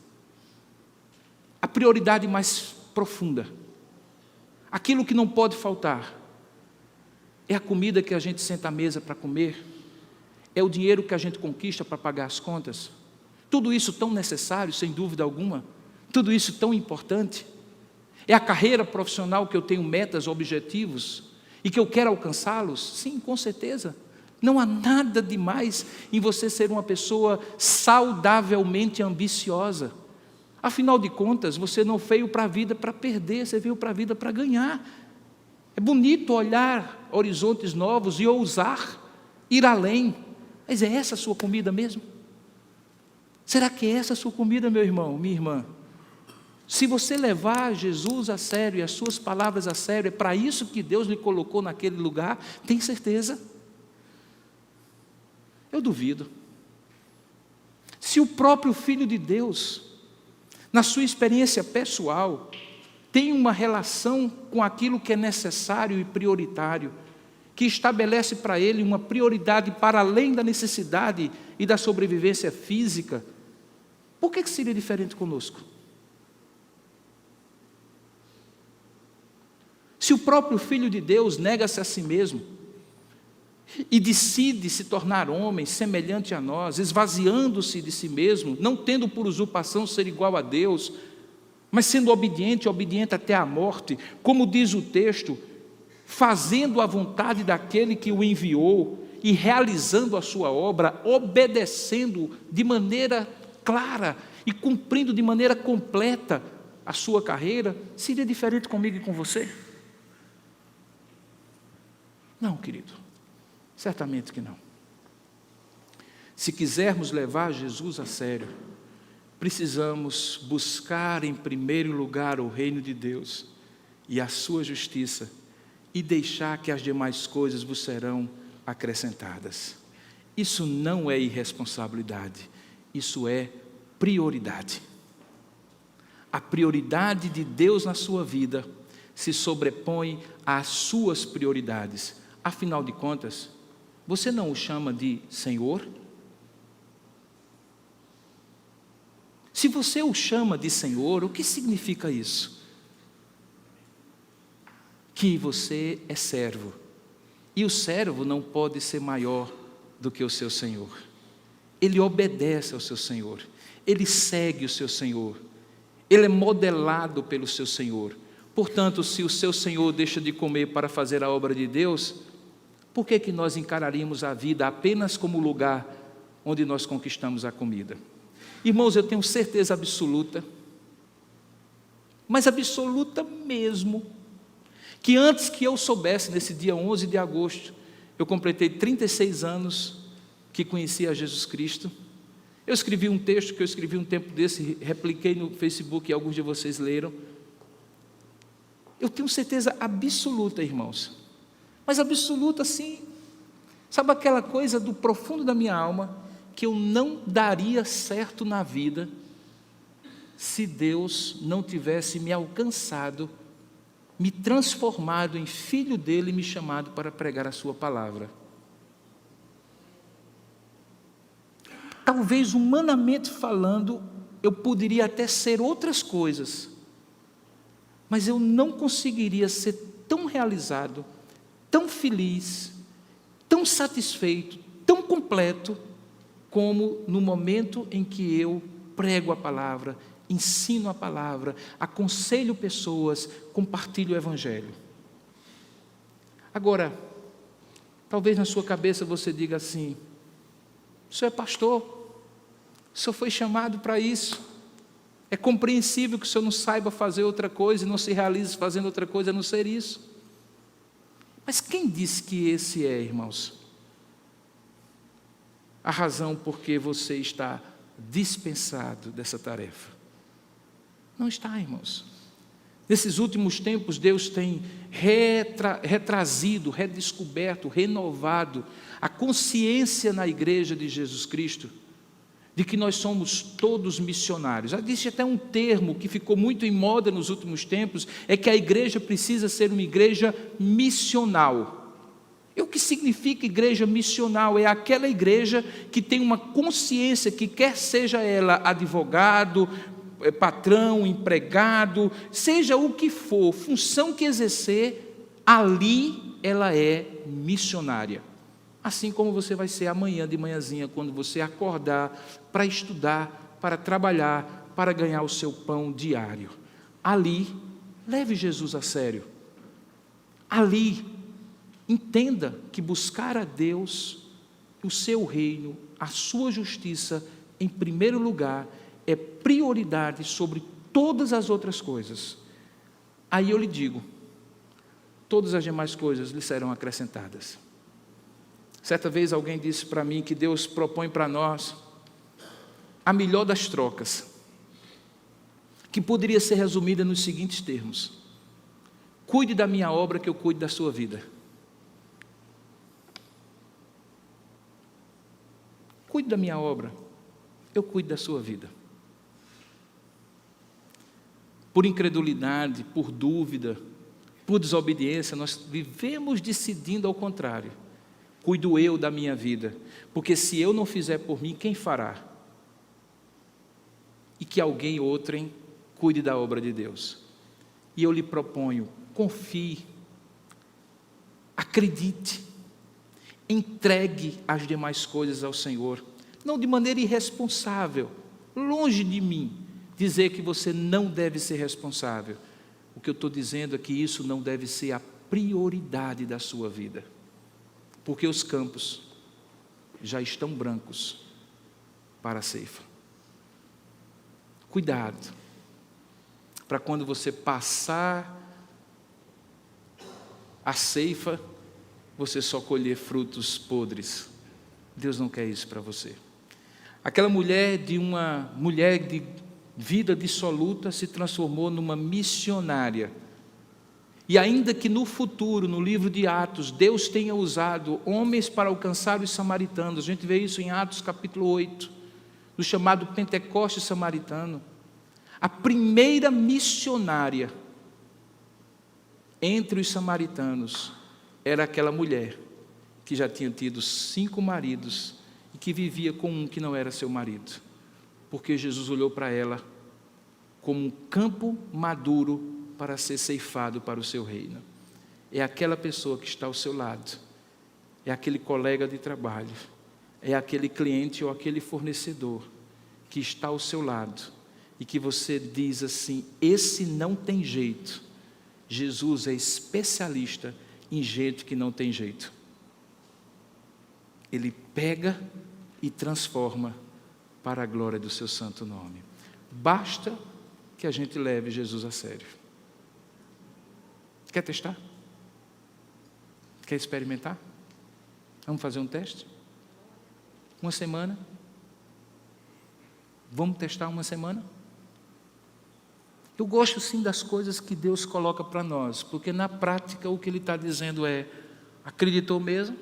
A prioridade mais profunda, aquilo que não pode faltar, é a comida que a gente senta à mesa para comer, é o dinheiro que a gente conquista para pagar as contas, tudo isso tão necessário, sem dúvida alguma, tudo isso tão importante, é a carreira profissional que eu tenho metas, objetivos, e que eu quero alcançá-los? Sim, com certeza. Não há nada demais em você ser uma pessoa saudavelmente ambiciosa. Afinal de contas, você não veio para a vida para perder, você veio para a vida para ganhar. É bonito olhar horizontes novos e ousar, ir além. Mas é essa a sua comida mesmo? Será que é essa a sua comida, meu irmão, minha irmã? Se você levar Jesus a sério e as suas palavras a sério, é para isso que Deus lhe colocou naquele lugar, tem certeza? Eu duvido. Se o próprio Filho de Deus, na sua experiência pessoal, tem uma relação com aquilo que é necessário e prioritário, que estabelece para ele uma prioridade para além da necessidade e da sobrevivência física, por que seria diferente conosco? Se o próprio Filho de Deus nega-se a si mesmo, e decide se tornar homem semelhante a nós, esvaziando-se de si mesmo, não tendo por usurpação ser igual a Deus, mas sendo obediente até a morte, como diz o texto, fazendo a vontade daquele que o enviou e realizando a sua obra, obedecendo de maneira clara e cumprindo de maneira completa a sua carreira, seria diferente comigo e com você? Não, querido. Certamente que não. Se quisermos levar Jesus a sério, precisamos buscar em primeiro lugar o reino de Deus e a sua justiça e deixar que as demais coisas vos serão acrescentadas. Isso não é irresponsabilidade, Isso é prioridade. A prioridade de Deus na sua vida se sobrepõe às suas prioridades. Afinal de contas, você não o chama de Senhor? Se você o chama de Senhor, o que significa isso? Que você é servo. E o servo não pode ser maior do que o seu Senhor. Ele obedece ao seu Senhor. Ele segue o seu Senhor. Ele é modelado pelo seu Senhor. Portanto, se o seu Senhor deixa de comer para fazer a obra de Deus, por que nós encararíamos a vida apenas como lugar onde nós conquistamos a comida? Irmãos, eu tenho certeza absoluta, mas absoluta mesmo, que antes que eu soubesse, nesse dia 11 de agosto, eu completei 36 anos que conhecia a Jesus Cristo. Eu escrevi um texto que eu escrevi um tempo desse, repliquei no Facebook e alguns de vocês leram. Eu tenho certeza absoluta, irmãos, mas absoluta assim, sabe aquela coisa do profundo da minha alma, que eu não daria certo na vida se Deus não tivesse me alcançado, me transformado em filho dele e me chamado para pregar a sua palavra. Talvez humanamente falando, eu poderia até ser outras coisas, mas eu não conseguiria ser tão realizado, tão feliz, tão satisfeito, tão completo, como no momento em que eu prego a palavra, ensino a palavra, aconselho pessoas, compartilho o Evangelho. Agora, talvez na sua cabeça você diga assim: o senhor é pastor, o senhor foi chamado para isso, é compreensível que o senhor não saiba fazer outra coisa e não se realize fazendo outra coisa a não ser isso. Mas quem disse que esse é, irmãos, a razão por que você está dispensado dessa tarefa? Não está, irmãos. Nesses últimos tempos, Deus tem retrazido, redescoberto, renovado a consciência na igreja de Jesus Cristo, de que nós somos todos missionários. Existe até um termo que ficou muito em moda nos últimos tempos, é que a igreja precisa ser uma igreja missional. E o que significa igreja missional? É aquela igreja que tem uma consciência que, quer seja ela advogado, patrão, empregado, seja o que for, função que exercer, ali ela é missionária. Assim como você vai ser amanhã de manhãzinha, quando você acordar para estudar, para trabalhar, para ganhar o seu pão diário. Ali, leve Jesus a sério. Ali, entenda que buscar a Deus, o seu reino, a sua justiça, em primeiro lugar, é prioridade sobre todas as outras coisas. Aí eu lhe digo, todas as demais coisas lhe serão acrescentadas. Certa vez alguém disse para mim que Deus propõe para nós a melhor das trocas, que poderia ser resumida nos seguintes termos: cuide da minha obra que eu cuido da sua vida. Cuide da minha obra, eu cuido da sua vida. Por incredulidade, por dúvida, por desobediência, nós vivemos decidindo ao contrário. Cuido eu da minha vida, porque se eu não fizer por mim, quem fará? E que alguém outrem cuide da obra de Deus. E eu lhe proponho, confie, acredite, entregue as demais coisas ao Senhor, não de maneira irresponsável, longe de mim dizer que você não deve ser responsável. O que eu estou dizendo é que isso não deve ser a prioridade da sua vida, porque os campos já estão brancos para a ceifa. Cuidado, para quando você passar a ceifa, você só colher frutos podres. Deus não quer isso para você. Aquela mulher de vida dissoluta se transformou numa missionária. E ainda que no futuro, no livro de Atos, Deus tenha usado homens para alcançar os samaritanos, a gente vê isso em Atos capítulo 8, no chamado Pentecoste samaritano, a primeira missionária entre os samaritanos era aquela mulher que já tinha tido 5 maridos e que vivia com um que não era seu marido, porque Jesus olhou para ela como um campo maduro para ser ceifado para o seu reino. É aquela pessoa que está ao seu lado, é aquele colega de trabalho, é aquele cliente ou aquele fornecedor que está ao seu lado e que você diz assim: esse não tem jeito. Jesus é especialista em gente que não tem jeito. Ele pega e transforma para a glória do seu santo nome. Basta que a gente leve Jesus a sério. Quer testar? Quer experimentar? Vamos fazer um teste? Uma semana? Vamos testar uma semana? Eu gosto sim das coisas que Deus coloca para nós, porque na prática o que Ele está dizendo é: acreditou mesmo?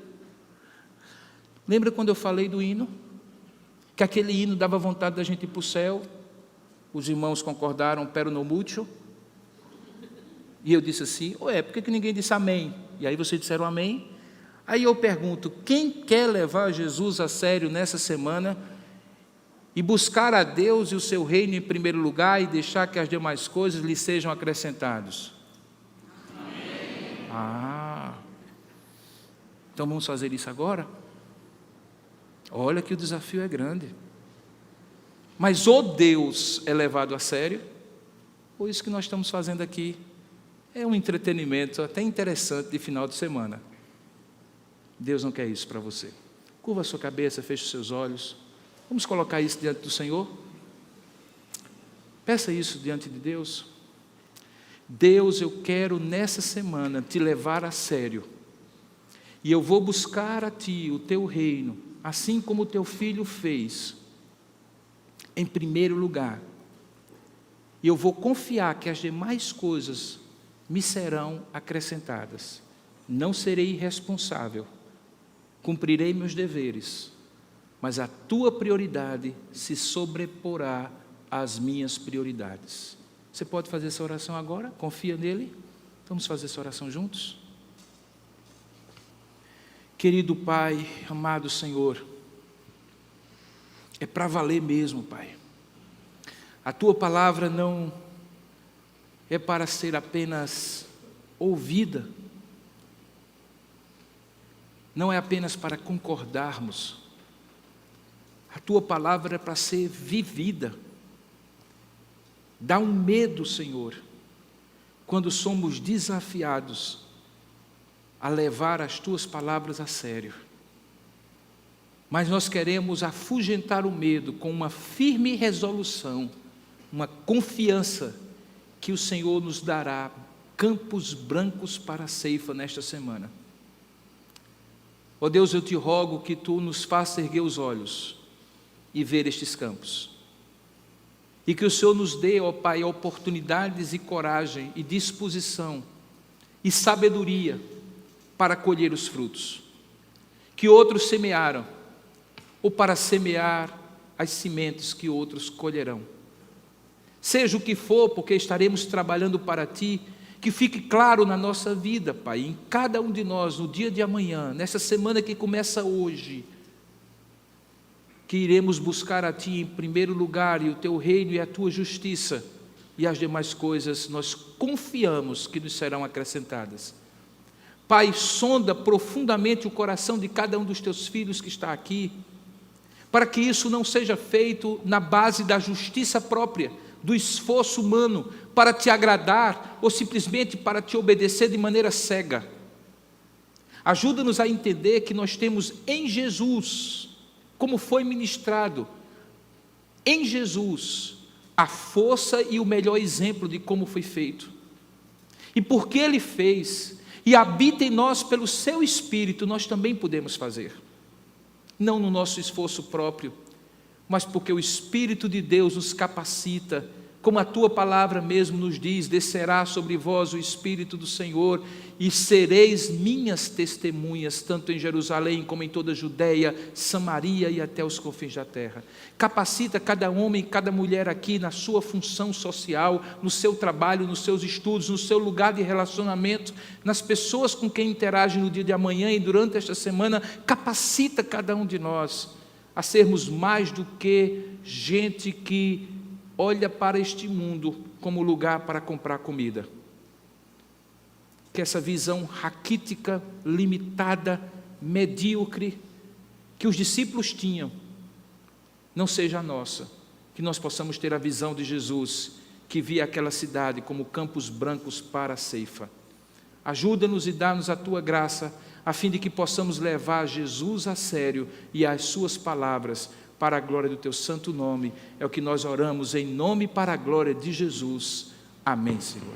Lembra quando eu falei do hino? Que aquele hino dava vontade da gente ir para o céu? Os irmãos concordaram, pero no mucho. E eu disse assim: ué, por que ninguém disse amém? E aí vocês disseram amém. Aí eu pergunto: quem quer levar Jesus a sério nessa semana e buscar a Deus e o seu reino em primeiro lugar e deixar que as demais coisas lhe sejam acrescentadas? Amém. Então vamos fazer isso agora? Olha que o desafio é grande. Mas ou Deus é levado a sério, ou isso que nós estamos fazendo aqui é um entretenimento até interessante de final de semana. Deus não quer isso para você. Curva a sua cabeça, feche os seus olhos. Vamos colocar isso diante do Senhor? Peça isso diante de Deus. Deus, eu quero nessa semana te levar a sério. E eu vou buscar a Ti o Teu reino, assim como o Teu Filho fez, em primeiro lugar. E eu vou confiar que as demais coisas me serão acrescentadas. Não serei irresponsável. Cumprirei meus deveres, mas a Tua prioridade se sobreporá às minhas prioridades. Você pode fazer essa oração agora? Confia nele? Vamos fazer essa oração juntos? Querido Pai, amado Senhor, é para valer mesmo, Pai. A Tua palavra não é para ser apenas ouvida, não é apenas para concordarmos. A Tua palavra é para ser vivida. Dá um medo, Senhor, quando somos desafiados a levar as Tuas palavras a sério. Mas nós queremos afugentar o medo com uma firme resolução, uma confiança que o Senhor nos dará campos brancos para a ceifa nesta semana. Ó Deus, eu te rogo que Tu nos faças erguer os olhos e ver estes campos. E que o Senhor nos dê, ó Pai, oportunidades e coragem e disposição e sabedoria para colher os frutos que outros semearam, ou para semear as sementes que outros colherão. Seja o que for, porque estaremos trabalhando para Ti, que fique claro na nossa vida, Pai, em cada um de nós, no dia de amanhã, nessa semana que começa hoje, que iremos buscar a Ti em primeiro lugar, e o Teu reino e a Tua justiça, e as demais coisas nós confiamos que nos serão acrescentadas. Pai, sonda profundamente o coração de cada um dos Teus filhos que está aqui, para que isso não seja feito na base da justiça própria, do esforço humano para Te agradar ou simplesmente para Te obedecer de maneira cega. Ajuda-nos a entender que nós temos em Jesus, como foi ministrado, em Jesus, a força e o melhor exemplo de como foi feito. E porque Ele fez e habita em nós pelo Seu Espírito, nós também podemos fazer. Não no nosso esforço próprio, mas porque o Espírito de Deus nos capacita como a tua palavra mesmo nos diz, descerá sobre vós o Espírito do Senhor e sereis minhas testemunhas, tanto em Jerusalém como em toda a Judeia, Samaria e até os confins da terra. Capacita cada homem e cada mulher aqui na sua função social, no seu trabalho, nos seus estudos, no seu lugar de relacionamento, nas pessoas com quem interage no dia de amanhã e durante esta semana. Capacita cada um de nós a sermos mais do que gente que olha para este mundo como lugar para comprar comida. Que essa visão raquítica, limitada, medíocre, que os discípulos tinham, não seja a nossa. Que nós possamos ter a visão de Jesus, que via aquela cidade como campos brancos para a ceifa. Ajuda-nos e dá-nos a tua graça, a fim de que possamos levar Jesus a sério e as suas palavras para a glória do teu santo nome. É o que nós oramos em nome e para a glória de Jesus. Amém, Senhor.